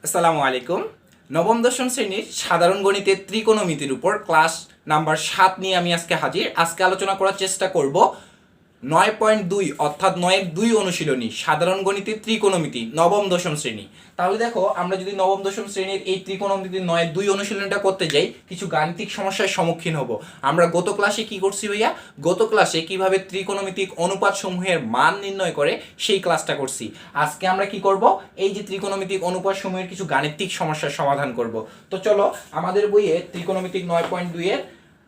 আসসালামু আলাইকুম। নবম দশম শ্রেণীর সাধারণ গণিতের ত্রিকোণমিতির উপর ক্লাস নাম্বার 7 নিয়ে আমি আজকে হাজির। আজকে আলোচনা করার চেষ্টা করব 9.2 অর্থাৎ 9-2 অনুশীলনী সাধারণ গণিতের ত্রিকোণমিতি নবম দশম শ্রেণী। তাহলে দেখো, আমরা যদি নবম দশম শ্রেণীর এই ত্রিকোণমিতির 9-2 অনুশীলনটা করতে যাই, কিছু গাণিতিক সমস্যার সম্মুখীন হব। আমরা গত ক্লাসে কি করছি ভাইয়া? গত ক্লাসে কিভাবে ত্রিকোণমিতিক অনুপাত সমূহের মান নির্ণয় করে সেই ক্লাসটা করছি। আজকে আমরা কি করব? এই যে ত্রিকোণমিতিক অনুপাত সমূহের কিছু গাণিতিক সমস্যার সমাধান করব। তো চলো, আমাদের বইয়ে ত্রিকোণমিতিক 9.2 এর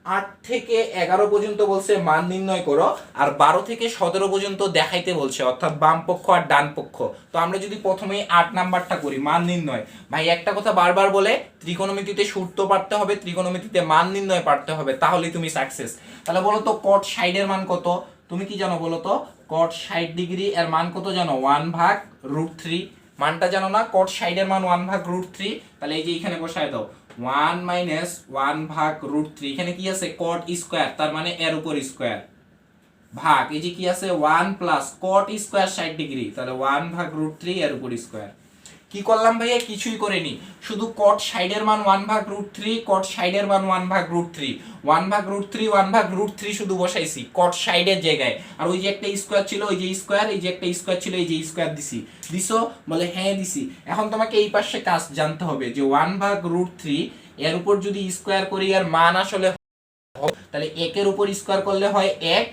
8 থেকে 11 পর্যন্ত বলছে মান নির্ণয় করো, আর 12 থেকে 17 পর্যন্ত দেখাইতে বলছে, অর্থাৎ বাম পক্ষ আর ডান পক্ষ। তো আমরা যদি প্রথমেই 8 নাম্বারটা করি, মান নির্ণয়। ভাই একটা কথা বারবার বলে, ত্রিকোণমিতিতে সূত্র পারতে হবে, ত্রিকোণমিতিতে মান নির্ণয় পারতে হবে, তাহলেই তুমি সাকসেস। তাহলে বলো তো, cot 60 এর মান কত? তুমি কি জানো বলো তো? cot 60 ডিগ্রি এর মান কত জানো? 1/√3। মানটা জানো না? cot 60 এর মান 1/√3। তাহলে এই যে এখানে বসায় দাও 1 মাইনাস 1/√3। এখানে কি আছে? cot স্কয়ার, তার মানে এর উপর স্কয়ার, ভাগ এই যে কি আছে 1 প্লাস cot স্কয়ার 60 ডিগ্রি, তাহলে 1/√3 এর উপর স্কয়ার। কি করলাম ভাইয়া? কিছুই করিনি, শুধু cot 60 এর মান 1/√3, cot 60 এর মান 1/√3, 1/√3, 1/√3 শুধু বসাইছি cot 60 এর জায়গায়। আর ওই যে একটা স্কয়ার ছিল, ওই যে স্কয়ার, এই যে একটা স্কয়ার ছিল, এই যে স্কয়ার দিছি। দিছো? বলে হ্যাঁ দিছি। এখন তোমাকে এই পাশে কাজ জানতে হবে যে 1/√3 এর উপর যদি স্কয়ার করি আর মান আসলে, তাহলে 1 এর উপর স্কয়ার করলে হয় 1,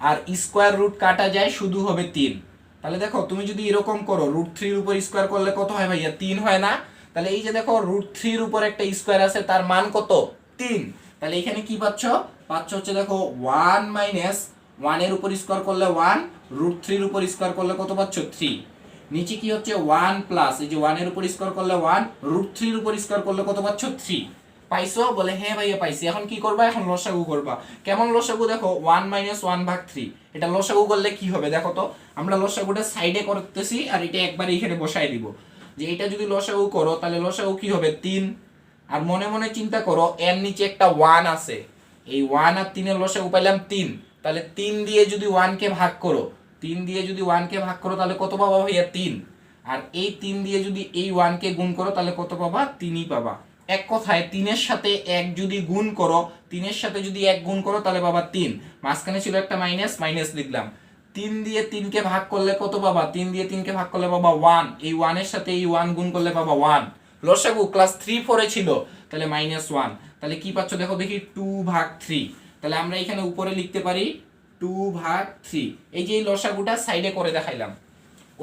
আর স্কয়ার রুট কাটা যায়, শুধু হবে 3। তাহলে দেখো, তুমি যদি এরকম করো, √3 এর উপর স্কয়ার করলে কত হয় ভাইয়া? 3 হয় না? তাহলে এই যে দেখো, √3 এর উপর একটা স্কয়ার আছে, তার মান কত? 3। তাহলে এখানে কি পাচ্ছ? পাচ্ছ হচ্ছে দেখো 1 মাইনাস 1 এর উপর স্কয়ার করলে 1, √3 এর উপর স্কয়ার করলে কত পাচ্ছ? 3। নিচে কি হচ্ছে 1 প্লাস এই যে 1 এর উপর স্কয়ার করলে 1, √3 এর উপর স্কয়ার করলে কত পাচ্ছ? 3। পাইছো? বলে হ্যাঁ ভাইয়া পাইছি। এখন কি করবা? এখন লসাগু করবা। কেমন লসাগু? দেখো 1 মাইনাস 1/3, এটা লসাগু করলে কি হবে দেখো তো। আমরা লসাগুটা সাইডে করতেছি, আর এটা একবারে এখানে বসাই দিব। যে এটা যদি লসাগু করো, তাহলে লসাগু কি হবে? 3। আর মনে মনে চিন্তা করো, এর নিচে একটা 1 আছে, এই 1 আর 3 এর লসাগু পাইলাম 3। তাহলে 3 দিয়ে যদি 1 কে ভাগ করো, 3 দিয়ে যদি 1 কে ভাগ করো, তাহলে কত পাবা ভাইয়া? 3। আর এই 3 দিয়ে যদি এই 1 কে গুণ করো, তাহলে কত পাবা? 3ই পাবা। এক কথায় 3 এর সাথে 1 যদি গুণ করো, 3 এর সাথে যদি 1 গুণ করো, তাহলে পাবা 3। মাঝখানে ছিল একটা মাইনাস, মাইনাস লিখলাম। 3 দিয়ে 3 কে ভাগ করলে কত পাবা? 3 দিয়ে 3 কে ভাগ করলে পাবা 1। এই 1 এর সাথে এই 1 গুণ করলে পাবা 1। লসাগু ক্লাস 3-4 এ ছিল, তাহলে -1। তাহলে কি পাচ্ছ দেখো দেখি? 2/3। তাহলে আমরা এখানে উপরে লিখতে পারি 2/3। এই যে এই লসাগুটা সাইডে করে দেখাইলাম,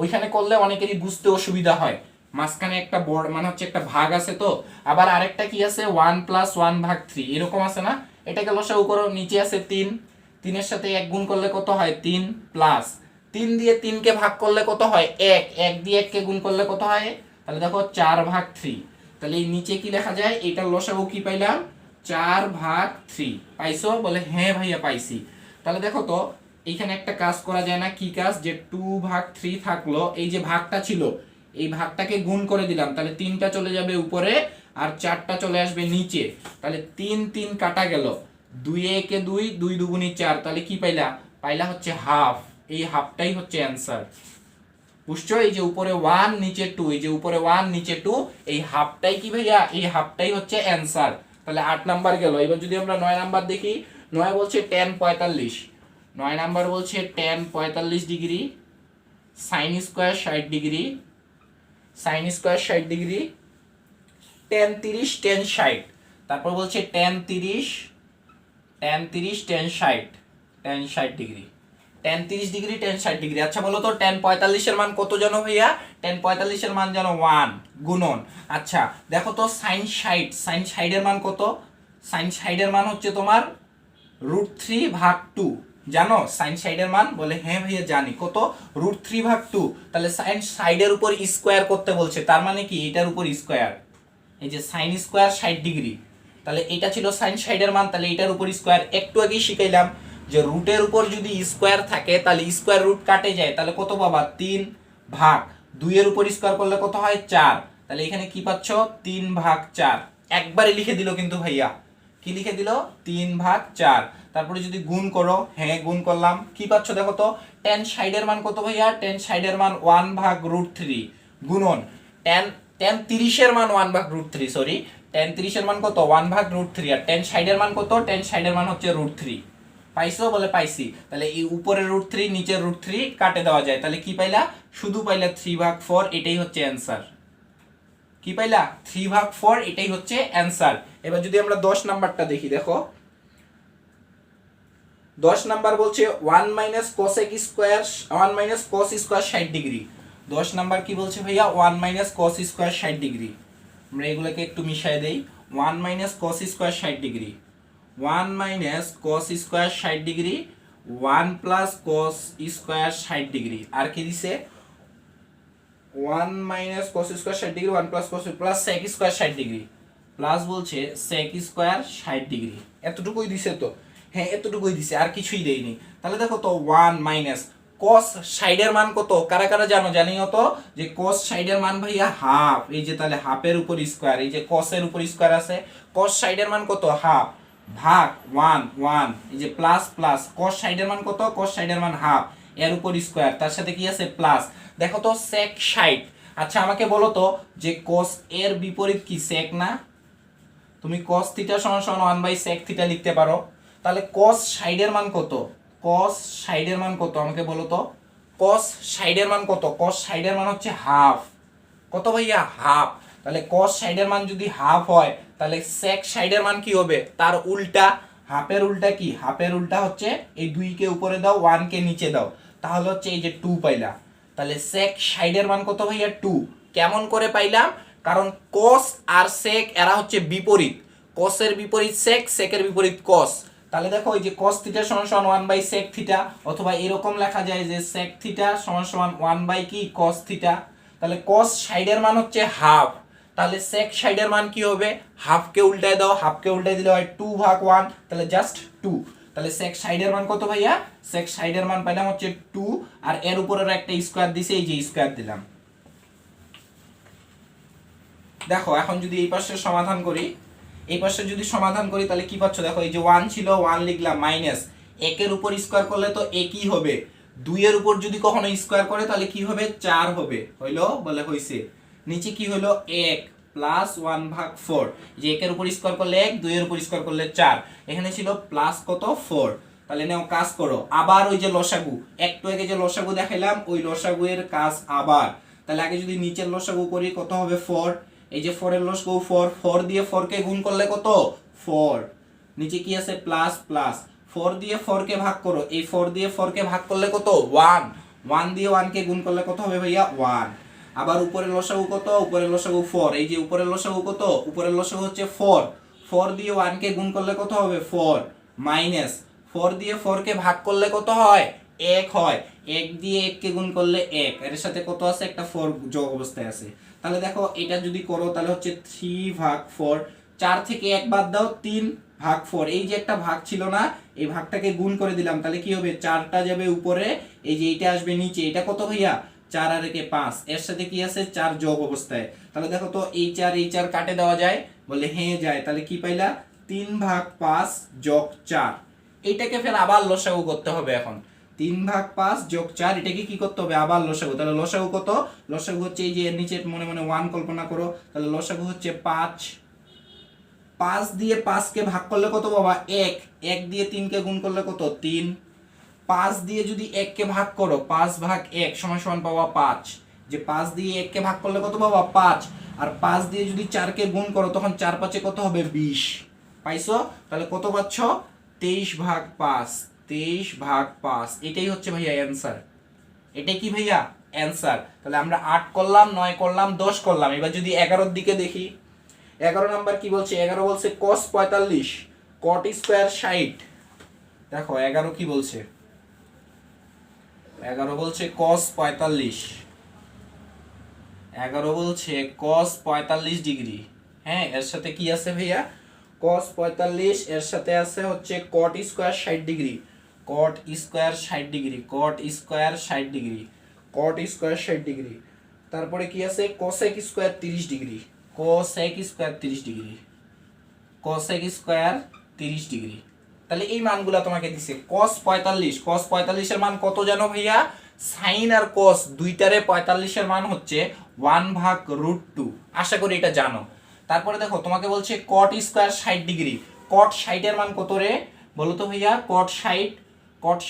ওইখানে করলে অনেকেরই বুঝতে অসুবিধা হয়। মাঝখানে একটা বড় মানে হচ্ছে একটা ভাগ আছে, তো আবার আরেকটা কি আছে 1 প্লাস 1/3 এরকম আছে না? এটাকে লসাগু করো, নিচে আছে 3, 3 এর সাথে 1 গুণ করলে কত হয়? 3 প্লাস 3 দিয়ে 3 কে ভাগ করলে কত হয়? 1, 1 দিয়ে 1 কে গুণ করলে কত হয়? তাহলে দেখো 4/3। তাহলে এই নিচে কি লেখা যায়? এটার লসাগু কি পাইলাম? 4/3। পাইছো? বলে হ্যাঁ ভাইয়া পাইছি। তাহলে দেখো তো, এইখানে একটা কাজ করা যায় না? কি কাজ? যে 2/3 থাকলো, এই যে ভাগটা ছিল, এই ভাগটাকে গুণ করে দিলাম, তাহলে 3টা চলে যাবে উপরে, আর 4টা চলে আসবে নিচে। তাহলে 3 3 কাটা গেল, 2 একে 2, 2 দুগুণী 4, তাহলে কি পাইলা? পাইলা হচ্ছে হাফ। এই হাফটাই হচ্ছে অ্যান্সার। বুঝছো? এই যে উপরে 1 নিচে 2, এই যে উপরে 1 নিচে 2, এই হাফটাই কি ভাইয়া? এই হাফটাই হচ্ছে অ্যান্সার। তাহলে 8 নাম্বার গেল। এবার যদি আমরা 9 নাম্বার দেখি, 9 বলছে tan 45, 9 নাম্বার বলছে tan 45 degree, sin square 60 degree, sin square 60 degree, tan 30, tan 60। তারপর বলছে tan 30, tan 30, tan 60, tan 60 degree, tan 30 degree, tan 60 degree. আচ্ছা বলো তো, tan 45 এর মান কত জানো ভাইয়া? tan 45 এর মান জানো 1 গুণন। আচ্ছা দেখো তো, sin 60, sin 60 এর মান কত? sin 60 এর মান হচ্ছে তোমার √3/2। জানো sin 60 এর মান? বলে হ্যাঁ ভাইয়া জানি। কত? √3/2। তাহলে sin 60 এর উপর স্কয়ার করতে বলছে, তার মানে কি এটার উপর স্কয়ার। এই যে sin স্কয়ার 60 ডিগ্রি, তাহলে এটা ছিল sin 60 এর মান, তাহলে এটার উপর স্কয়ার। একটু আগেই শিখাইলাম যে রুটের উপর যদি স্কয়ার থাকে, তাহলে স্কয়ার রুট কাটে যায়, তাহলে কত পাবা? 3 ভাগ 2 এর উপর স্কয়ার করলে কত হয়? 4। তাহলে এখানে কি পাচ্ছ? 3/4। একবারে লিখে দিল কিন্তু ভাইয়া। কি লিখে দিল? 3/4। তারপরে যদি গুণ করো, হ্যাঁ গুণ করলাম, কি পাচ্ছ দেখো তো? tan 60 এর মান কত ভাইয়া? tan 60 এর মান 1/√3 গুণন tan tan 30 এর মান 1/√3, সরি tan 30 এর মান কত 1/√3, আর tan 60 এর মান কত, tan 60 এর মান হচ্ছে √3। পাইছো? বলে পাইছি। তাহলে এই উপরের √3 নিচের √3 কাটে দেওয়া যায়, তাহলে কি পাইলা, শুধু পাইলা 3/4, এটাই হচ্ছে অ্যান্সার। কি পাইলা 3/4, এটাই হচ্ছে অ্যান্সার। এবার যদি আমরা 10 নাম্বারটা দেখি, দেখো 10 নাম্বার বলছে 1 - cosec square 1 - cos square 60 degree. 10 number কি বলছে ভাইয়া 1 - cos স্কয়ার 60 ডিগ্রি। আমরা এগুলোকে একটু মিশিয়ে দেই। 1 - cos square 60 degree, 1 - cos square 60 degree, 1 + cos square 60 degree, আর কি দিছে 1 - cos square 60 degree, 1 + cos plus sec square 60 degree, plus বলছে sec স্কয়ার 60 ডিগ্রি। এতটুকুই দিছে তো? হ্যাঁ এতটুকুই দিছে, আর কিছুই দেয়নি। তাহলে দেখো তো 1 - cos 60 এর মান কত, কারা কারা জানো? জানিও তো যে cos 60 এর মান ভাইয়া হাফ। এই যে তাহলে হাফের উপর স্কয়ার, এই যে cos এর উপর স্কয়ার আছে, cos 60 এর মান কত হাফ, ভাগ 1 1, এই যে প্লাস প্লাস cos 60 এর মান কত, cos 60 এর মান হাফ, এর উপর স্কয়ার, তার সাথে কি আছে প্লাস। দেখো তো sec 60। আচ্ছা আমাকে বলো তো যে cos এর বিপরীত কি sec না? তুমি cos θ = 1/sec θ লিখতে পারো। তাহলে cos 60 এর মান কত, cos 60 এর মান কত আমাকে বলো তো, cos 60 এর মান কত, cos 60 এর মান হচ্ছে হাফ। কত ভাইয়া হাফ। তাহলে cos 60 এর মান যদি হাফ হয় তাহলে sec 60 এর মান কি হবে, তার উল্টা। হাফের উল্টা কি, হাফের উল্টা হচ্ছে এই 2 কে উপরে দাও 1 কে নিচে দাও, তাহলে হচ্ছে এই যে 2 পাইলা। তাহলে sec 60 এর মান কত ভাইয়া 2। কেমন করে পাইলাম, কারণ cos আর sec এরা হচ্ছে বিপরীত, cos এর বিপরীত sec, sec এর বিপরীত cos। তাহলে দেখো এই যে cos θ = 1/sec θ, অথবা এরকম লেখা যায় যে sec θ = 1/ কি cos θ। তাহলে cos 60 এর মান হচ্ছে হাফ, তাহলে sec 60 এর মান কি হবে, হাফ কে উল্টায় দাও, হাফ কে উল্টায় দিলে হয় 2/1, তাহলে জাস্ট 2। তাহলে sec 60 এর মান কত ভাইয়া, sec 60 এর মান পাইলাম হচ্ছে 2, আর এর উপরের একটা স্কয়ার দিছে, এই যে স্কয়ার দিলাম। দেখো এখন যদি এই পাশে সমাধান করি, এই পাশে যদি সমাধান করি তাহলে কি পাচ্ছ, দেখো এই যে 1 ছিল 1 লিখলাম, মাইনাস 1 এর উপর স্কয়ার করলে তো একই হবে, 2 এর উপর যদি কখনো স্কয়ার করে তাহলে কি হবে 4 হবে, হইলো? বলে হইছে। নিচে কি হলো 1 প্লাস 1/4, যে 1 এর উপর স্কয়ার করলে 1, 2 এর উপর স্কয়ার করলে 4, এখানে ছিল প্লাস কত 4। তাহলে নাও কাজ করো, আবার ওই যে লসাগু, একটু আগে যে লসাগু দেখাইলাম ওই লসাগু এর কাজ আবার। তাহলে আগে যদি নিচের লসাগু করি কত হবে 4, এই যে 4 এর লসাগু 4, 4 দিয়ে 4 কে গুণ করলে কত 4, নিচে কি আছে প্লাস প্লাস, 4 দিয়ে 4 কে ভাগ করো, এই 4 দিয়ে 4 কে ভাগ করলে কত 1, 1 দিয়ে 1 কে গুণ করলে কত হবে ভাইয়া 1। আবার উপরের লসাগু কত, উপরের লসাগু 4, এই যে উপরের লসাগু কত, উপরের লসাগু হচ্ছে 4, 4 দিয়ে 1 কে গুণ করলে কত হবে 4, মাইনাস 4 দিয়ে 4 কে ভাগ করলে কত হয় 1 হয়, 1 দিয়ে 1 কে গুণ করলে 1, এর সাথে কত আছে একটা 4 যোগ অবস্থায় আছে। তাহলে দেখো এটা যদি করো তাহলে হচ্ছে 3/4, 4 থেকে 1 বাদ দাও 3/4, এই যে একটা ভাগ ছিল না, এই ভাগটাকে গুণ করে দিলাম, তাহলে কি হবে 4টা যাবে উপরে, এই যে এইটা আসবে নিচে, এটা কত ভাইয়া 4 আর 1 5, এর সাথে কি আছে 4 যোগ অবস্থায়। তাহলে দেখো তো এই 4 কাটে দেওয়া যায়, বলে হ্যাঁ যায়। তাহলে কি পাইলা 3/5 যোগ 4, এইটাকে ফের আবার লসাগু করতে হবে। এখন 3/5 যোগ 4, এটাকে কি করতে হবে আবার লসাগু। তাহলে লসাগু কত, লসাগু হচ্ছে এই যে এর নিচে মনে মনে 1 কল্পনা করো, তাহলে লসাগু হচ্ছে 5, 5 দিয়ে 5 কে ভাগ করলে কত বাবা 1, 1 দিয়ে 3 কে গুণ করলে কত 3, 5 দিয়ে যদি 1 কে ভাগ করো 5/1 = পাওয়া 5, যে 5 দিয়ে 1 কে ভাগ করলে কত পাবা 5, আর 5 দিয়ে যদি 4 কে গুণ করো তখন 4 5 কত হবে 20, পাইছো? তাহলে কত পাচ্ছ 23/5, 23/5, এটাই হচ্ছে ভাইয়া অ্যানসার। এটাই কি ভাইয়া অ্যানসার। তাহলে আমরা 8 করলাম, 9 করলাম, 10 করলাম। এবার যদি 11 এর দিকে দেখি, 11 নাম্বার কি বলছে, 11 বলছে cos 45 cot স্কয়ার 60। দেখো 11 কি বলছে, 11 বলছে cos 45, 11 বলছে cos 45 ডিগ্রি। হ্যাঁ এর সাথে কি আছে ভাইয়া cos 45, এর সাথে আছে হচ্ছে cot square 60 degree, cot square 60 degree, cot square 60 degree, cot square 60 degree. তারপরে কি আছে cosec square 30 degree, cosec square 30 degree, cosec square 30 degree. তাহলে এই মানগুলা তোমাকে দিছে। cos 45, cos 45 এর মান কত জানো ভাইয়া সাইন আর কস দুইটারে 45 এর মান হচ্ছে 1/√2। আশা করি এটা জানো। তারপরে দেখো তোমাকে বলছে কট স্কয়ার 60 ডিগ্রি। কট 60 এর মান কত রে বলো তো ভাইয়া? কট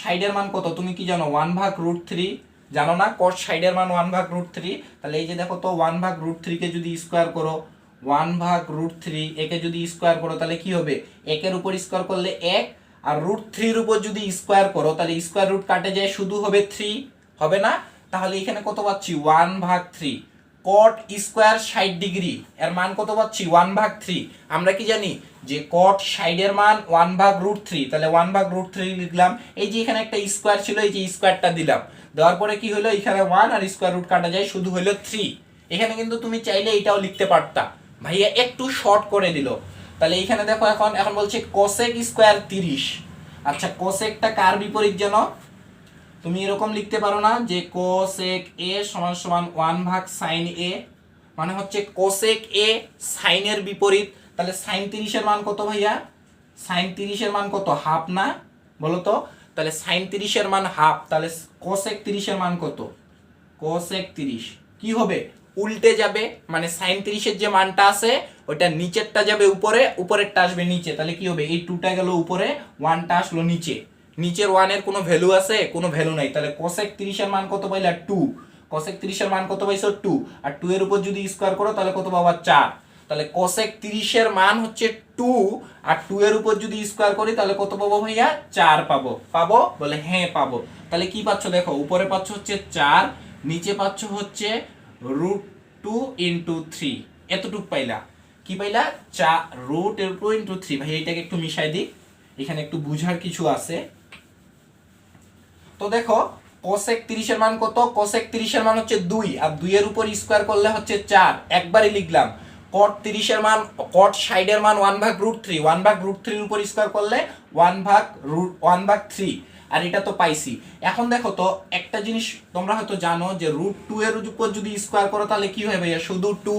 60 এর মান কত তুমি কি জানো? 1/√3 জানো না? কট 60 এর মান 1/√3। তাহলে এই যে দেখো তো 1/√3 কে যদি স্কয়ার করো, 1/√3 একে যদি স্কয়ার করো তাহলে কি হবে? একের উপর স্কয়ার করলে 1, আর √3 এর উপর যদি স্কয়ার করো তাহলে স্কয়ার রুট কাটে যায়, শুধু হবে 3, হবে না? তাহলে এখানে কত পাচ্ছি? 1/3। কট স্কয়ার 60 ডিগ্রি এর মান কত পাচ্ছি? 1/3। আমরা কি জানি যে কট 60 এর মান 1/√3, তাহলে 1/√3 লিখলাম। এই যে এখানে একটা স্কয়ার ছিল, এই যে স্কয়ারটা দিলাম, দেওয়ার পরে কি হলো? এখানে 1 আর স্কয়ার রুট কাটা যায়, শুধু হলো 3। এখানে কিন্তু তুমি চাইলে এটাও লিখতে পারতা, ভাইয়া একটু শর্ট করে দিল। তাহলে এখানে দেখো এখন বলছে কোসেক স্কয়ার 30। আচ্ছা কোসেকটা কার বিপরীত জানো? তুমি এরকম লিখতে পারো না যে কোসেক এ সমান সমান 1/sin এ, মানে হচ্ছে কোসেক এ সাইনের বিপরীত। তাহলে সাইন 30 এর মান কত ভাইয়া? সাইন 30 এর মান কত? হাফ না? বলো তো। তাহলে সাইন 30 এর মান হাফ, তাহলে কোসেক 30 এর মান কত? কোসেক 30 কি হবে? উল্টে যাবে, মানে সাইন 30 এর যে মানটা আছে ওটা নিচেরটা যাবে উপরে, উপরেরটা আসবে নিচে। তাহলে কি হবে? এই 2টা গেল উপরে, 1টা আসলো নিচে। নিচের 1 এর কোনো ভ্যালু আছে? কোনো ভ্যালু নাই। তাহলে কোসেক 30 এর মান কত পাইলা? 2। কোসেক 30 এর মান কত পাইছো? 2। আর 2 এর উপর যদি স্কয়ার করো তাহলে কত পাবা? 4। তাহলে কোসেক 30 এর মান হচ্ছে 2, আর 2 এর উপর যদি স্কয়ার করি তাহলে কত পাবো ভাইয়া? 4 পাবো। পাবো বলে হ্যাঁ পাবো। তাহলে কি পাচ্ছ দেখো, উপরে পাচ্ছ হচ্ছে 4, নিচে পাচ্ছ হচ্ছে √2 × 3। এতটুক পাইলা। কি পাইলা? √2 × 3। ভাই এটাকে একটু মিশাই দিই, এখানে একটু বুঝার কিছু আছে। তো দেখো কোসেক 30 এর মান কত? কোসেক 30 এর মান হচ্ছে 2, আর 2 এর উপর স্কয়ার করলে হচ্ছে 4, একবারই লিখলাম। কট 30 এর মান, কট 60 এর মান 1/√3, 1/√3 এর উপর স্কয়ার করলে 1/3। আর এটা তো পাইছি। এখন দেখো তো একটা জিনিস তোমরা হয়তো জানো যে √2 এর উপর যদি স্কয়ার করো তাহলে কি হয় ভাইয়া? শুধু 2।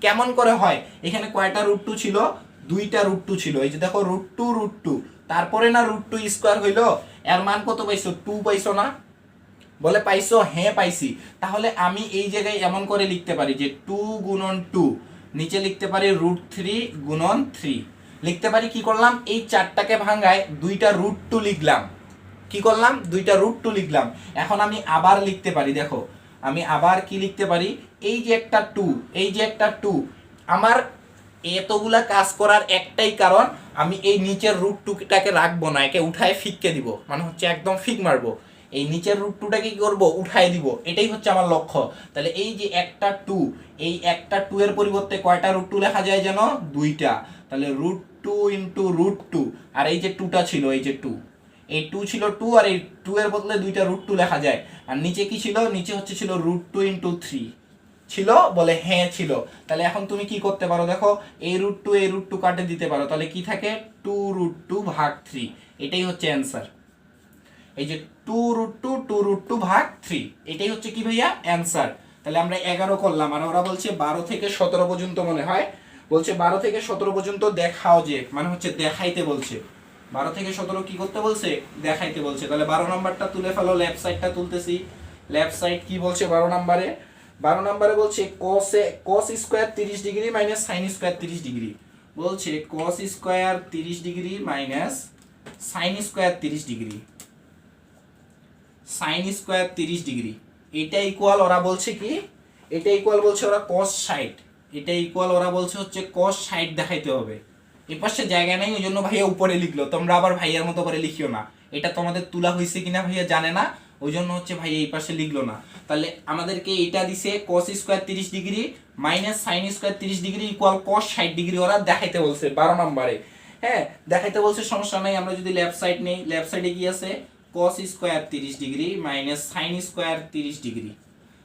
কেমন করে হয়? এখানে কয়টা √2 ছিল? 2টা √2 ছিল। এই যে দেখো √2 √2, তারপরে না √2 স্কয়ার হইলো, এর মান কত পাইছো? 2 পাইছো না? বলে পাইছো? হ্যাঁ পাইছি। তাহলে আমি এই জায়গায় এমন করে লিখতে পারি যে 2 × 2, নিচে লিখতে পারি √3 × 3 লিখতে পারি। কি করলাম? এই 4টাকে ভাঙায় 2টা √2 লিখলাম। কি করলাম? 2টা √2 লিখলাম। এখন আমি আবার লিখতে পারি, দেখো আমি আবার কি লিখতে পারি? এই যে একটা 2, এই যে একটা 2, আমার এতগুলা কাজ করার একটাই কারণ, আমি এই নিচের √2টাকে রাখবো না, একে উঠায় ফিককে দিব, মানে হচ্ছে একদম ফিক মারবো। এই নিচের √2টাকে কি করবো? উঠায় দিব, এটাই হচ্ছে আমার লক্ষ্য। তাহলে এই যে একটা 2, এই একটা 2 এর পরিবর্তে কয়টা √2 লেখা যায় যেন? 2টা। তাহলে √2 × √2, আর এই যে 2টা ছিল, এই যে 2, এই 2 ছিল 2, আর এই 2 এর বদলে 2টা √2 লেখা যায়। আর নিচে কি ছিল? নিচে হচ্ছে ছিল √2 × 3 ছিল। বলে হ্যাঁ ছিল। তাহলে এখন তুমি কি করতে পারো দেখো, এই √2 এই √2 কাটে দিতে পারো, তাহলে কি থাকে? 2√2/3। এটাই হচ্ছে অ্যান্সার। এই যে 2√2 এটাই হচ্ছে কি ভাইয়া? অ্যান্সার। তাহলে আমরা 11 করলাম, আর ওরা বলছে 12 থেকে 17 পর্যন্ত মনে হয়। বলছে 12 থেকে 17 পর্যন্ত দেখাও, যে মানে হচ্ছে দেখাইতে বলছে। 12 থেকে 17 কি করতে বলছে? দেখাইতে বলছে। তাহলে 12 নাম্বারটা তুলে ফেলো, লেফট সাইডটা তুলতেছি। লেফট সাইড কি বলছে 12 নাম্বারে? 12 নাম্বারে বলছে cos square 30 degree minus sin square 30 degree. বলছে cos square 30 degree minus sin square 30 degree, sin square 30 degree. এটা ইকুয়াল ওরা বলছে কি? এটা ইকুয়াল বলছে ওরা cos 60। এটা ইকুয়াল ওরা বলছে হচ্ছে cos 60 দেখাইতে হবে। এই পাশে জায়গা নাই, ওই জন্য ভাইয়া উপরে লিখলো। তোমরা আবার ভাইয়ার মতো করে লিখিও না, এটা তোমাদের তোলা হয়েছে কিনা ভাইয়া জানে না, ওই জন্য হচ্ছে ভাইয়া এই পাশে লিখলো না। তাহলে আমাদেরকে এটা দিছে cos square 30 degree minus sin square 30 degree equal cos 60 degree ওরা দেখাইতে বলছে 12 নম্বরে। হ্যাঁ দেখাইতে বলছে, সমস্যা নাই। আমরা যদি লেফট সাইড নেই, লেফট সাইডে কি আছে? cos square 30 degree minus sin square 30 degree.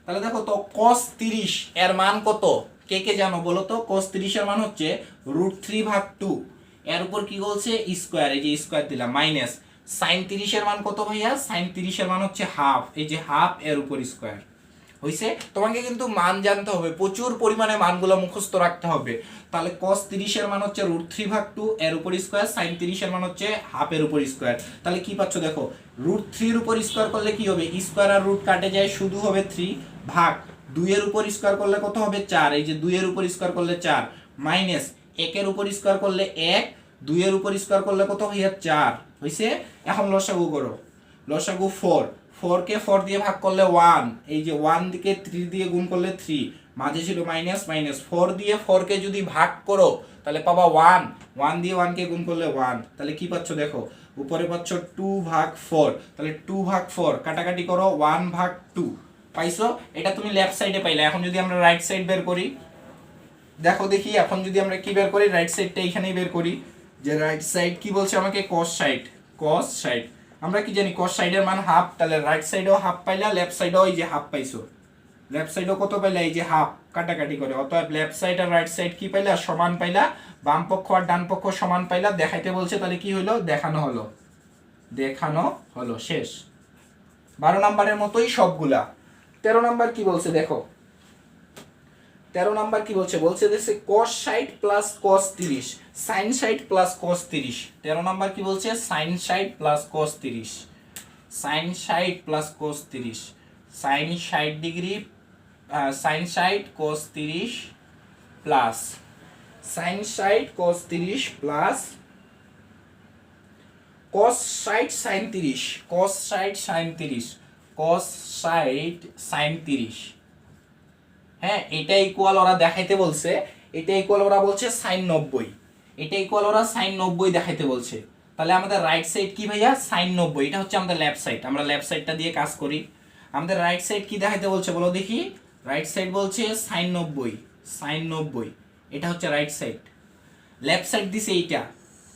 তাহলে দেখো তো cos 30 এর মান কত? কে কে জানো বলো তো? cos 30 এর মান হচ্ছে √3/2, এর উপর কি বলছে? স্কয়ার, এই যে স্কয়ার দিলাম, মাইনাস sin 30 এর মান কত ভাইয়া? sin 30 এর মান হচ্ছে হাফ, এই যে হাফ, এর উপর স্কয়ার। হইছে? তোমাকে কিন্তু মান জানতে হবে, প্রচুর পরিমাণে মানগুলো মুখস্থ রাখতে হবে। তাহলে cos 30 এর মান হচ্ছে √3/2 এর উপর স্কয়ার, sin 30 এর মান হচ্ছে হাফ এর উপর স্কয়ার। তাহলে কি পাচ্ছ দেখো, √3 এর উপর স্কয়ার করলে কি হবে, স্কয়ার আর রুট কাটে যায়, শুধু হবে 3 ভাগ 2 এর উপর স্কয়ার করলে কত হবে 4, এই যে 2 এর উপর স্কয়ার করলে 4 মাইনাস 1 এর উপর স্কয়ার করলে 1, 2 এর উপর স্কয়ার করলে কত হইয়া 4 হইছে। এখন লসাগু করো, লসাগু 4, 4 কে 4 দিয়ে ভাগ করলে 1, এই যে 1 দিকে 3 দিয়ে গুণ করলে 3, মাঝে ছিল মাইনাস মাইনাস, 4 দিয়ে 4 কে যদি ভাগ করো তাহলে পাবা 1, 1 দিয়ে 1 কে গুণ করলে 1, তাহলে কি পাচ্ছ দেখো, উপরে পাচ্ছ 2/4, তাহলে 2/4 কাটাকাটি করো 1/2 পাইছো। এটা তুমি লেফট সাইডে পাইলে। এখন যদি আমরা রাইট সাইড বের করি, দেখো দেখি, এখন যদি আমরা কি বের করি, রাইট সাইডটা এখানেই বের করি, যে রাইট সাইড কি বলছে আমাকে, cos সাইড, cos সাইড আমরা কি জানি cos সাইডের মান হাফ, তাহলে রাইট সাইডেও হাফ পাইলা, লেফট সাইডেও এই যে হাফ পাইছো, লেফট সাইডেও কত পাইলা, এই যে হাফ, কাটাকাটি করে, অতএব লেফট সাইড আর রাইট সাইড কি পাইলা, সমান পাইলা, বাম পক্ষ আর ডান পক্ষ সমান পাইলা। দেখাইতে বলছে, তাহলে কি হলো, দেখানো হলো, দেখানো হলো, শেষ। 12 নাম্বারের মতোই সবগুলা। 13 নাম্বার কি বলছে দেখো, 13 নাম্বার কি বলছে, বলছে দেখছে cos 60 plus cos 30, sin 60 plus cos 30। 13 number কি বলছে, sin 60 plus cos 30, sin 60 plus cos 30, sin 60 degree, sin 60 cos 30 plus sin 60 cos 30 plus cos 60 sin 30, cos 60 sin 30, cos 60 sin 30। হ্যাঁ, এটা ইকুয়াল ওরা দেখাইতে বলছে, এটা ইকুয়াল ওরা বলছে sin 90, এটা ইকুয়াল ওরা sin 90 দেখাইতে বলছে। তাহলে আমাদের রাইট সাইড কি ভাইয়া, sin 90, এটা হচ্ছে আমাদের লেফট সাইড, আমরা লেফট সাইডটা দিয়ে কাজ করি। আমাদের রাইট সাইড কি দেখাইতে বলছে বলো দেখি, রাইট সাইড বলছে sin 90, sin 90, এটা হচ্ছে রাইট সাইড। লেফট সাইড দিছে এইটা,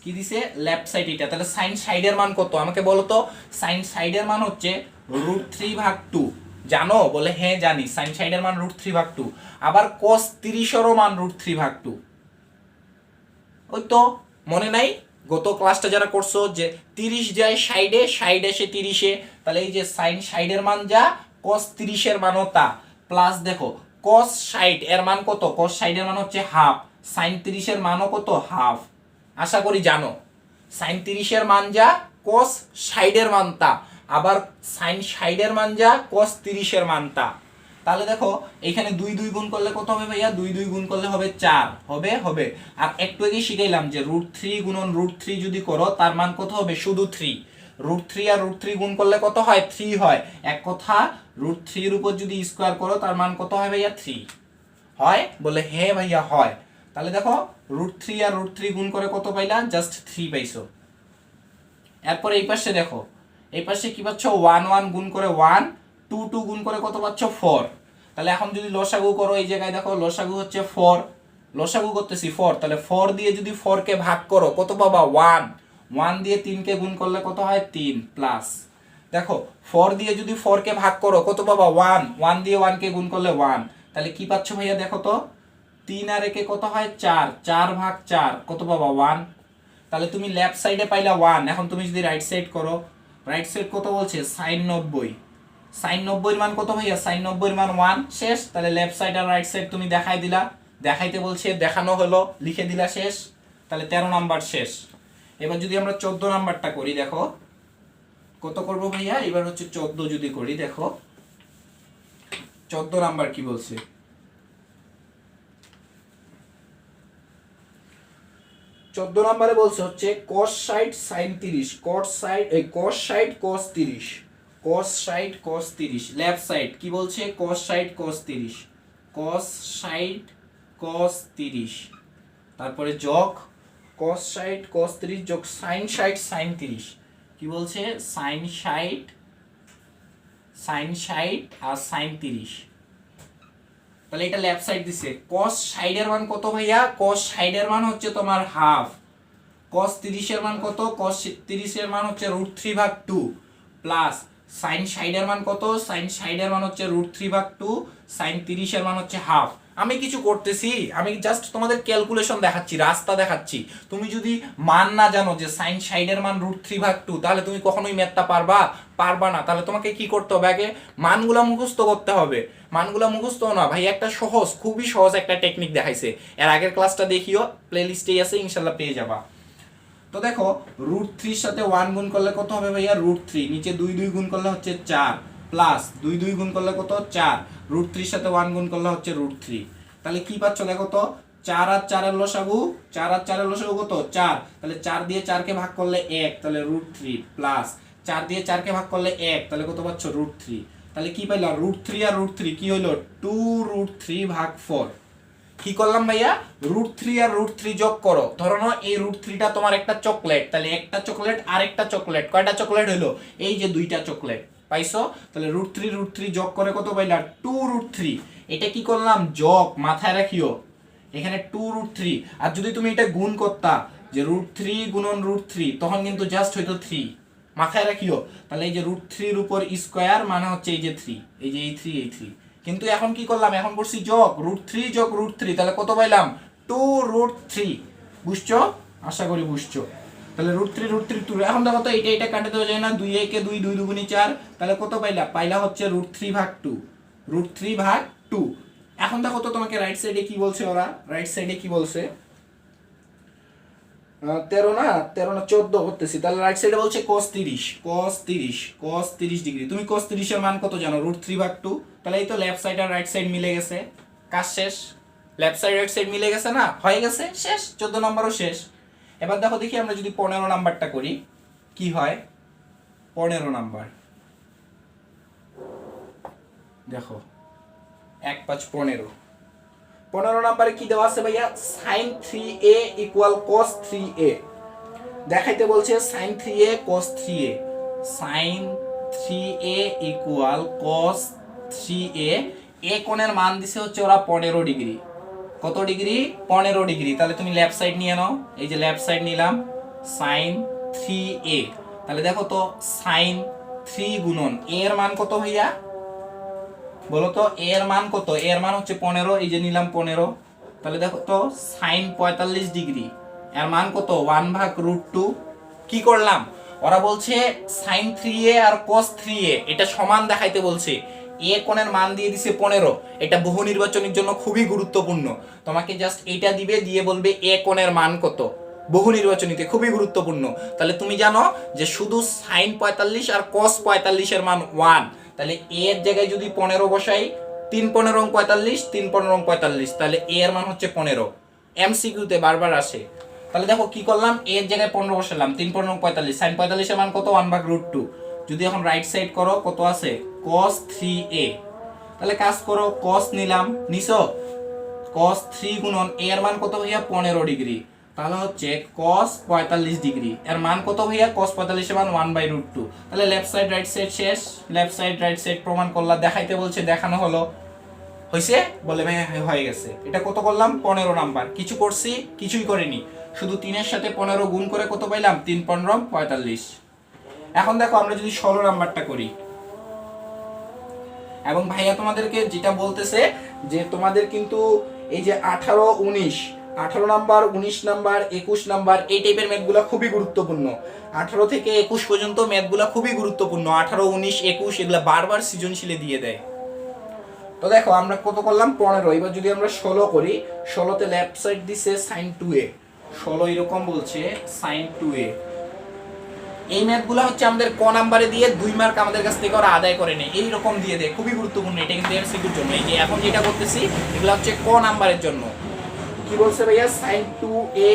কি দিছে, লেফট সাইড এটা। তাহলে sin সাইডের মান কত আমাকে বলো তো, sin সাইডের মান হচ্ছে √3/2, জানো, বলে হ্যাঁ জানি, sin সাইডের মান √3/2, আবার cos 30 এরও মান √3/2, ওই তো মনে নাই গত ক্লাসটা যারা করছো, যে 30 যায় সাইডে, সাইড এসে 30-এ, তাহলে এই যে sin সাইডের মান যা, cos 30 এর মানও তা, প্লাস দেখো cos 60 এর মান কত, cos 60 এর মান হচ্ছে হাফ, sin 30 এর মানও কত, হাফ। আশা করি জানো, sin 30 এর মান যা, cos 60 এর মান তা, আবার sin 60 এর মান যা, cos 30 এর মান তা। তাহলে দেখো এখানে 2 2 গুণ করলে কত হবে ভাইয়া, 2 2 গুণ করলে হবে 4, হবে হবে। আর একটু আগে শিখাইলাম যে √3 গুণন √3 যদি করো তার মান কত হবে, শুধু 3, √3 আর √3 গুণ করলে কত হয়, 3 হয়। এক কথা, √3 এর উপর যদি স্কয়ার করো তার মান কত হয় ভাইয়া, 3 হয়, বলে হ্যাঁ ভাইয়া হয়। তাহলে দেখো √3 আর √3 গুণ করে কত পাইলা, জাস্ট 3 পাইছো। এরপর এই পাশে দেখো, এই পাশে কি পাচ্ছ, 1 1 গুণ করে 1, 2 2 গুণ করে কত পাচ্ছ, 4। তাহলে এখন যদি লসাগু করো, এই জায়গায় দেখো লসাগু হচ্ছে 4, লসাগু করতেছি 4, তাহলে 4 দিয়ে যদি 4 কে ভাগ করো কত পাবা, 1, 1 দিয়ে 3 কে গুণ করলে কত হয়, 3, প্লাস দেখো 4 দিয়ে যদি 4 কে ভাগ করো কত পাবা, 1, 1 দিয়ে 1 কে গুণ করলে 1, তাহলে কি পাচ্ছ ভাইয়া দেখো তো, 3 আর 1 কত হয়, 4, 4/4 কত পাবা, 1। তাহলে তুমি লেফট সাইডে পাইলা 1, এখন তুমি যদি রাইট সাইড করো, রাইট সাইড কত বলছে, sin 90, sin 90 এর মান কত ভাইয়া, sin 90 এর মান 1, শেষ। তাহলে লেফট সাইড আর রাইট সাইড তুমি দেখাই দিলা, দেখাইতে বলছে, দেখানো হলো, লিখে দিলা, শেষ। তাহলে 13 নাম্বার শেষ। এবার যদি আমরা 14 নাম্বারটা করি, দেখো কত করব ভাইয়া, এবার হচ্ছে 14 যদি করি, দেখো 14 নাম্বার কি বলছে, 14 নম্বরে বলছে হচ্ছে cos 60 sin 30, cos 60 cos 30, cos 60 cos 30, left side কি বলছে, cos 60 cos 30, cos 60 cos 30, তারপরে যোগ cos 60 cos 30 যোগ sin 60 sin 30, কি বলছে, sin 60 আর sin 30। তাহলে এটা লেফট সাইড দিছে, cos 60 এর মান কত ভাইয়া, cos 60 এর মান হচ্ছে তোমার হাফ, cos 30 এর মান কত, cos 30 এর মান হচ্ছে √3/2, প্লাস sin 60 এর মান কত, sin 60 এর মান হচ্ছে √3/2, sin 30 এর মান হচ্ছে হাফ। আমি কিছু করতেছি, আমি জাস্ট তোমাদের ক্যালকুলেশন দেখাচ্ছি, রাস্তা দেখাচ্ছি। তুমি যদি মান না জানো যে সাইন সাইডের মান √3/2, তাহলে তুমি কখনোই ম্যাথটা পারবা না। তাহলে তোমাকে কি করতে হবে, আগে মানগুলা মুখস্থ করতে হবে। মানগুলা মুখস্থ না ভাই, একটা সহজ, খুবই সহজ একটা টেকনিক দেখাইছে, এর আগের ক্লাসটা দেখিও, প্লে লিস্টেই আছে, ইনশাল্লাহ পেয়ে যাবা। তো দেখো √3 সাথে 1 গুণ করলে কত হবে ভাইয়া, √3, নিচে 2 গুণ করলে হচ্ছে 4, প্লাস 2 গুণ করলে কত 4, √3 সাথে 1 গুণ করলে হচ্ছে √3। তাহলে কি পাচ্ছ দেখো তো, 4 আর 4 এর লসাগু, 4 আর 4 এর লসাগু কত 4, তাহলে 4 দিয়ে 4 কে ভাগ করলে 1, তাহলে √3, প্লাস 4 দিয়ে 4 কে ভাগ করলে 1, তাহলে কত পাচ্ছ √3। তাহলে কি পাইলা, √3 আর √3 কি হইলো, 2√3/4। কি করলাম ভাইয়া, √3 আর √3 যোগ করো। ধরো না এই √3টা তোমার একটা চকলেট, তাহলে একটা চকলেট আর একটা চকলেট, কয়টা চকলেট হলো, এই যে 2টা চকলেট পাইছো। তাহলে √3 যোগ করে কত পাইলা, 2√3। এটা কি করলাম, যোগ, মাথায় রাখিও এখানে 2√3। আর যদি তুমি এটা গুণ করতা, যে √3 গুণন √3, তখন কিন্তু জাস্ট হইতো 3, মাথায় রাখিও। তাহলে এই যে √3 উপর স্কয়ার মানে হচ্ছে এই যে 3, এই যে এই 3, এই 3। কিন্তু এখন কি করলাম, এখন করছি যোগ, √3 যোগ √3, তাহলে কত পাইলাম, 2√3। বুঝছো, আশা করি বুঝছো। তাহলে √3 2। এখন দেখো তো এটা কাটে দেওয়া যায় না, 2 একে 2, 2 দুগুণে 4, তাহলে কত পাইলা হচ্ছে √3/2, √3/2। এখন দেখো তো তোমাকে রাইট সাইডে কি বলছে, ওরা রাইট সাইডে কি বলছে, 13 না 14 করতেছি, তাহলে রাইট সাইডে বলছে cos 30 ডিগ্রি। তুমি cos 30 এর মান কত জানো, √3/2। তাহলে এই তো লেফট সাইড আর রাইট সাইড মিলে গেছে, কাজ শেষ। লেফট সাইড রাইট সাইড মিলে গেছে না, হয়ে গেছে, শেষ, 14 নম্বরও শেষ। এবার দেখো দেখি আমরা যদি 15 নাম্বারটা করি কি হয়। 15 নাম্বার দেখো, 1 5 15। 15 নম্বরে কি দেওয়া আছে ভাইয়া, sin 3a = cos 3a। দেখাইতে বলছে sin 3a cos 3a, sin 3a = cos 3a। এ কোণের মান দিছে হচ্ছে ওরা 15 ডিগ্রি। কত ডিগ্রি, 15 ডিগ্রি। তাহলে তুমি লেফট সাইড নিয়ে নাও, এই যে লেফট সাইড নিলাম, sin 3a। তাহলে দেখো তো sin 3 গুণন a এর মান কত ভাইয়া, বলো তো এর মান কত, এর মান হচ্ছে 15, এই যে নিলাম 15। তাহলে দেখো তো sin 45 ডিগ্রি, এর মান কত, 1/√2। কি করলাম, ওরা বলছে sin 3a আর cos 3a এটা সমান দেখাইতে বলছে। এ কোণের মান দিয়ে দিছে 15, এটা বহু নির্বাচনের জন্য খুবই গুরুত্বপূর্ণ। তোমাকে জাস্ট এইটা দিবে, দিয়ে বলবে এ কোণের মান কত, বহু নির্বাচনীতে খুবই গুরুত্বপূর্ণ। তাহলে তুমি জানো যে শুধু sin 45 আর cos 45 এর মান 1, তাহলে এ এর জায়গায় যদি 15 বসাই, 3 15 45, 3 15 45, তাহলে এ এর মান হচ্ছে 15। এমসিকিউতে বারবার আসে। তাহলে দেখো কি করলাম, এ এর জায়গায় 15 বসালাম, 3 15 45, sin 45 এর মান কত, 1/√2। যদি এখন রাইট সাইড করো কত আছে, cos 3a। তাহলে কাজ করো, cos নিলাম, নিছো, cos 3 গুণন a এর মান কত ভাইয়া, 15 ডিগ্রি। তাহলে হচ্ছে cos 45 ডিগ্রি, এর মান কত ভাইয়া, cos 45 এর মান 1/√2। তাহলে লেফট সাইড রাইট সাইড শেষ, লেফট সাইড রাইট সাইড প্রমাণ করলা, দেখাইতে বলছে, দেখানো হলো, হইছে, বলে ভাই হয়ে গেছে। এটা কত করলাম, 15 নাম্বার। কিছু করছি, কিছুই করিনি, শুধু 3 এর সাথে 15 গুণ করে কত পাইলাম, 3 15 45। এখন দেখো আমরা যদি 16 নাম্বারটা করি, এবং ভাইয়া তোমাদেরকে যেটা বলতেছে যে তোমাদের কিন্তু এই যে 18 19, 18 নাম্বার 19 নাম্বার 21 নাম্বার এই টাইপের ম্যাথগুলো খুবই গুরুত্বপূর্ণ। 18 থেকে 21 পর্যন্ত ম্যাথগুলো খুবই গুরুত্বপূর্ণ। 18 19 21 এগুলা বারবার সৃজনশীলে দিয়ে দেয়। তো দেখো আমরা কত করলাম, 15। এবার যদি আমরা 16 করি, 16তে লেফট সাইড দিছে sin 2a, 16 এরকম বলছে sin 2a। এই ম্যাথগুলো হচ্ছে আমাদের ক নাম্বারে দিয়ে 2 মার্ক আমাদের কাছ থেকে ওরা আদায় করে নেয়, এইরকম দিয়ে দেয়, খুবই গুরুত্বপূর্ণ। এটা কিন্তু এমসিকিউর জন্য। এই যে এখন যেটা করতেছি এগুলো হচ্ছে ক নাম্বারের জন্য। কি বলছে ভাইয়া, sin 2a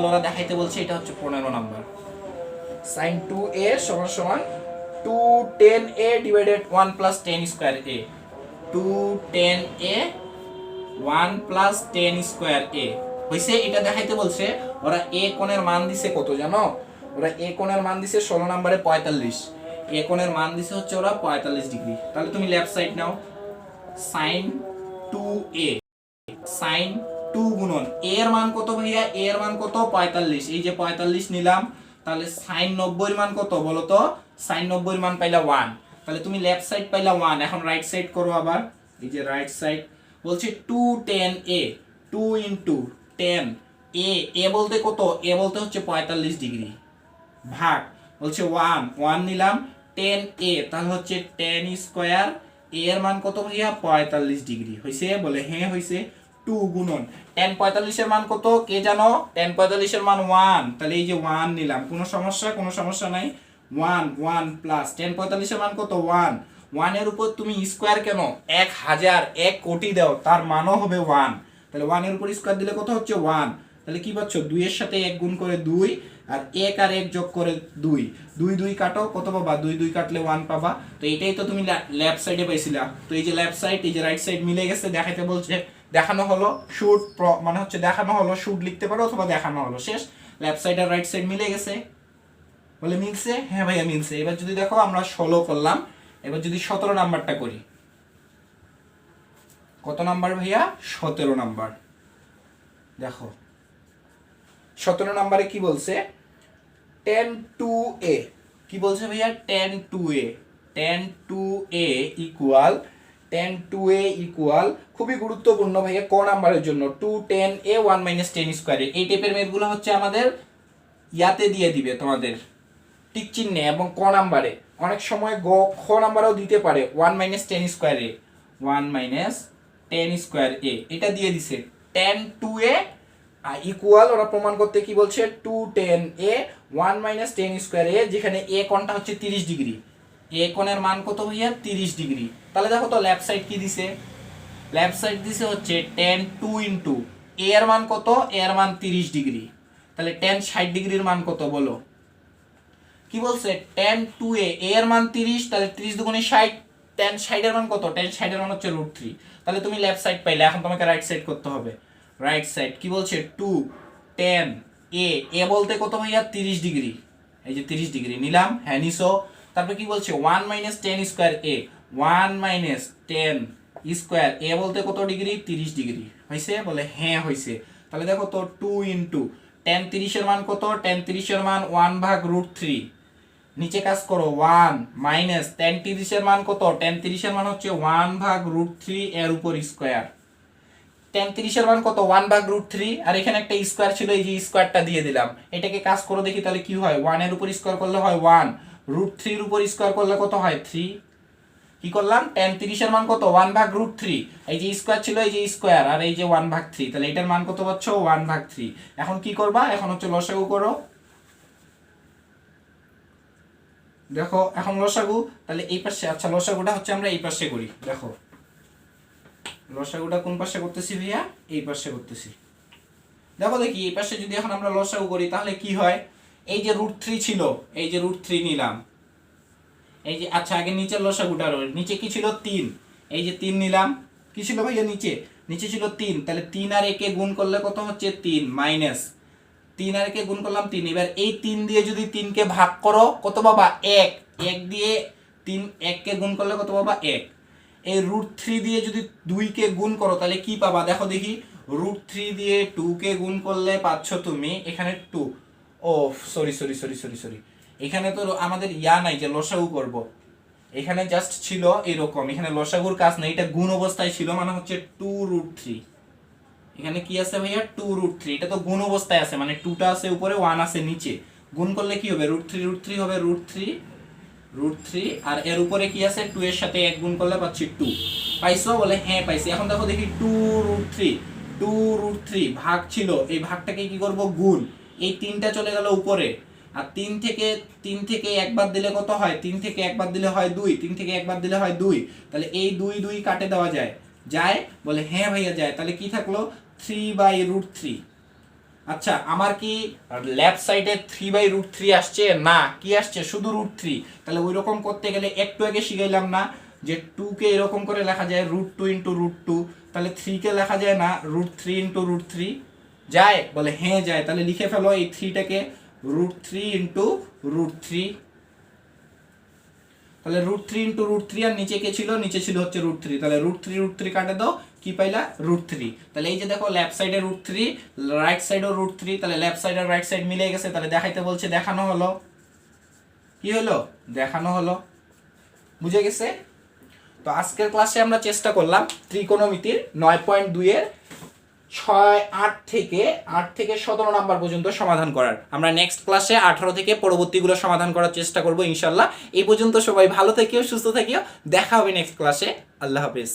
ওরা দেখাইতে বলছে, এটা হচ্ছে 15 নাম্বার। sin 2a সমান 210a divided 1 plus 10 square a, 210a 1 plus 10 square a হইছে। এটা দেখাইতে বলছে। ওরা a কোণের মান দিছে কত জানো, ওরা a কোণের মান দিছে 16 নম্বরে 45, a কোণের মান দিছে হচ্ছে ওরা 45 ডিগ্রি। তাহলে তুমি লেফট সাইড নাও, sin 2a, sin 2 গুণন a এর মান কত ভাইয়া, a এর মান কত 45, এই যে 45 নিলাম। তাহলে sin 90 এর মান কত বলো তো, sin 90 এর মান পাইলা 1। তাহলে তুমি লেফট সাইড পাইলা 1। এখন রাইট সাইড করো আবার, এই যে রাইট সাইড বলছে 210a 2 ইন্টু 10 এ বলতে কত, এ বলতে হচ্ছে 45 ডিগ্রি, ভাগ বলছে 1 নিলাম 10a, তাহলে হচ্ছে 10 স্কয়ার, এ এর মান কত ভাইয়া 45 ডিগ্রি হইছে, বলে হ্যাঁ হইছে। 2 গুণন 10 45 এর মান কত কে জানো, 10 45 এর মান 1, তাহলে এই যে 1 নিলাম, কোনো সমস্যা নাই। 1 প্লাস 10 45 এর মান কত 1, 1 এর উপর তুমি স্কয়ার কেন 1000 1 কোটি দাও, তার মানও হবে 1, তাহলে 1 এর উপর স্কয়ার দিলে কত হচ্ছে 1, তাহলে কি পাচ্ছ 2 এর সাথে 1 গুণ করে 2, আর 1 আর 1 যোগ করে 2, 2 কাটো কত পাবা, 2 কাটলে 1 পাবা। তো এটাই তো তুমি লেফট সাইডে পাইছিলা, তো এই যে লেফট সাইড এই যে রাইট সাইড মিলে গেছে, দেখাইতে বলছে, দেখানো হলো শুড, মানে হচ্ছে দেখানো হলো শুড লিখতে পারো অথবা দেখানো হলো, শেষ। লেফট সাইড আর রাইট সাইড মিলে গেছে, বলে মিলছে, হ্যাঁ ভাইয়া মিলছে। এবার যদি দেখো আমরা 16 করলাম, এবার যদি 17 নাম্বারটা করি, কত নাম্বার ভাইয়া 17 নাম্বার, দেখো 17 নাম্বারে কি বলছে, 10 2a, কি বলছে ভাইয়া 10 2a, 10 2a equal 10 2a equal, খুবই গুরুত্বপূর্ণ ভাইয়া ক নাম্বারের জন্য, 2 10a 1 10 স্কয়ার, এই টাইপের মেথগুলো হচ্ছে আমাদের ইয়াতে দিয়ে দিবে তোমাদের টিক চিহ্নে, এবং ক নাম্বারে অনেক সময় খ নাম্বারেও দিতে পারে 1 10 স্কয়ারে, 1 10 স্কয়ার a, এটা দিয়ে দিছে 10 2a ইকুয়াল, ওরা প্রমাণ করতে কি বলছে 2 10a 1 10 স্কয়ার a, যেখানে a কোণটা হচ্ছে 30 ডিগ্রি, a কোণের মান কত ভাইয়া 30 ডিগ্রি। তাহলে দেখো তো লেফট সাইড কি দিছে, লেফট সাইড দিছে হচ্ছে 10 2 ইনটু a এর মান কত, a এর মান 30 ডিগ্রি, তাহলে 10 60 ডিগ্রির মান কত বলো, কি বলছে 10 2a, a এর মান 30, তাহলে 30 দুগুণে 60, 10 60 এর মান কত, 10 60 এর মান হচ্ছে √3, তাহলে তুমি লেফট সাইড পাইলে, এখন তোমাকে রাইট সাইড করতে হবে। রাইট সাইড কি বলছে 2 10 a বলতে কত ভাইয়া 30 ডিগ্রি, এই যে 30 ডিগ্রি নিলাম, হ্যাঁ নিছো। তারপর কি বলছে 1 10 স্কয়ার a, 1 10 স্কয়ার a বলতে কত ডিগ্রি 30 ডিগ্রি হইছে, বলে হ্যাঁ হইছে। তাহলে দেখো তো 2 ইনটু 10 30 এর মান কত, 10 30 এর মান 1 ভাগ √3, নিচে কাজ করো 1 মাইনাস 10 30 এর মান কত, 10 30 এর মান হচ্ছে 1 ভাগ √3 এর উপর স্কয়ার, 10 30 এর মান কত 1 ভাগ √3, আর এখানে একটা স্কয়ার ছিল, এই যে স্কয়ারটা দিয়ে দিলাম, এটাকে কাজ করো দেখি তাহলে কি হয়, 1 এর উপর স্কয়ার করলে হয় 1, √3 এর উপর স্কয়ার করলে কত হয় 3, কি করলাম 10 30 এর মান কত 1 ভাগ √3, এই যে স্কয়ার ছিল এই যে স্কয়ার, আর এই যে 1 ভাগ 3, তাহলে এটার মান কত পাচ্ছ 1 ভাগ 3। এখন কি করবা, এখন হচ্ছে লসাগু করো, দেখো এখন লসাগু, তাহলে এই পাশে, আচ্ছা লসাগুটা হচ্ছে আমরা এই পাশে করি, দেখো লসাগুটা কোন পাশে করতেছি ভাইয়া, এই পাশে করতেছি, দেখো দেখি এই পাশে যদি এখন আমরা লসাগু করি তাহলে কি হয়, এই যে √3 ছিল, এই যে √3 নিলাম, এই যে আচ্ছা আগে নিচের লসাগুটা, নিচে কি ছিল 3, এই যে 3 নিলাম, কি ছিল ভাইয়া নিচে ছিল 3, তাহলে 3 আর 1 এ গুণ করলে কত হচ্ছে 3, মাইনাস 3 আর 1 এ গুণ করলাম 3, এবার এই 3 দিয়ে যদি 3 কে ভাগ করো কত পাবা 1, 1 দিয়ে 3 1 কে গুণ করলে কত পাবা 1, এই √3 দিয়ে যদি 2 কে গুণ করো তাহলে কি পাবা, দেখো দেখি √3 দিয়ে 2 কে গুণ করলে পাচ্ছ তুমি এখানে 2, ও সরি, এখানে তো আমাদের ইয়া নাই যে লসাগু করব, এখানে জাস্ট ছিল এরকম, এখানে লসাগুর কাজ নাই, এটা গুণ অবস্থায় ছিল, মানে হচ্ছে 2√3, এখানে কি আছে ভাইয়া 2√3, এটা তো গুণ অবস্থায় আছে, মানে 2টা আছে উপরে 1 আছে নিচে, গুণ করলে কি হবে √3 হবে √3, আর এর উপরে কি আছে 2 এর সাথে 1 গুণ করলে পাচ্ছি 2, পাইছো, বলে হ্যাঁ পাইছি। এখন দেখো দেখি 2√3 ভাগ ছিল, এই ভাগটাকে কি করব গুণ, এই 3টা চলে গেল উপরে, আর 3 থেকে একবার দিলে কত হয়, 3 থেকে একবার দিলে হয় 2, 3 থেকে একবার দিলে হয় 2, তাহলে এই 2 কাটে দেওয়া যায়, বলে হ্যাঁ ভাইয়া যায়, তাহলে কি থাকলো 3/√3। আচ্ছা আমার কি লেফট সাইডে 3/√3 আসছে, না কি আসছে শুধু √3, তাহলে ওই রকম করতে গেলে একটু আগে শিখাইলাম না যে 2 কে এরকম করে লেখা যায় √2 * √2, তাহলে 3 কে লেখা যায় না √3 * √3, যায়, বলে হ্যাঁ যায়, তাহলে লিখে ফেলো এই 3 টাকে √3 * √3, তাহলে √3 * √3, আর নিচে কে ছিল, নিচে ছিল হচ্ছে √3, তাহলে √3 কাটে দাও, কি পাইলা √3, তাহলে এই যে দেখো লেফট সাইডে √3 রাইট সাইডেও √3, তাহলে লেফট সাইড আর রাইট সাইড মিলে গেছে, তাহলে দেখাইতে বলছে দেখানো হলো, কি হলো দেখানো হলো, বুঝে গেছে। তো তো আজকের ক্লাসে আমরা চেষ্টা করলাম ত্রিকোণমিতির 9.2 এর 8 থেকে 17 নাম্বার পর্যন্ত সমাধান করার। আমরা নেক্সট ক্লাসে 18 থেকে পরবর্তীগুলো সমাধান করার চেষ্টা করব ইনশাল্লাহ। এই পর্যন্ত সবাই ভালো থেকেও, সুস্থ থেকেও। দেখা হবে নেক্সট ক্লাসে। আল্লাহ হাফেজ।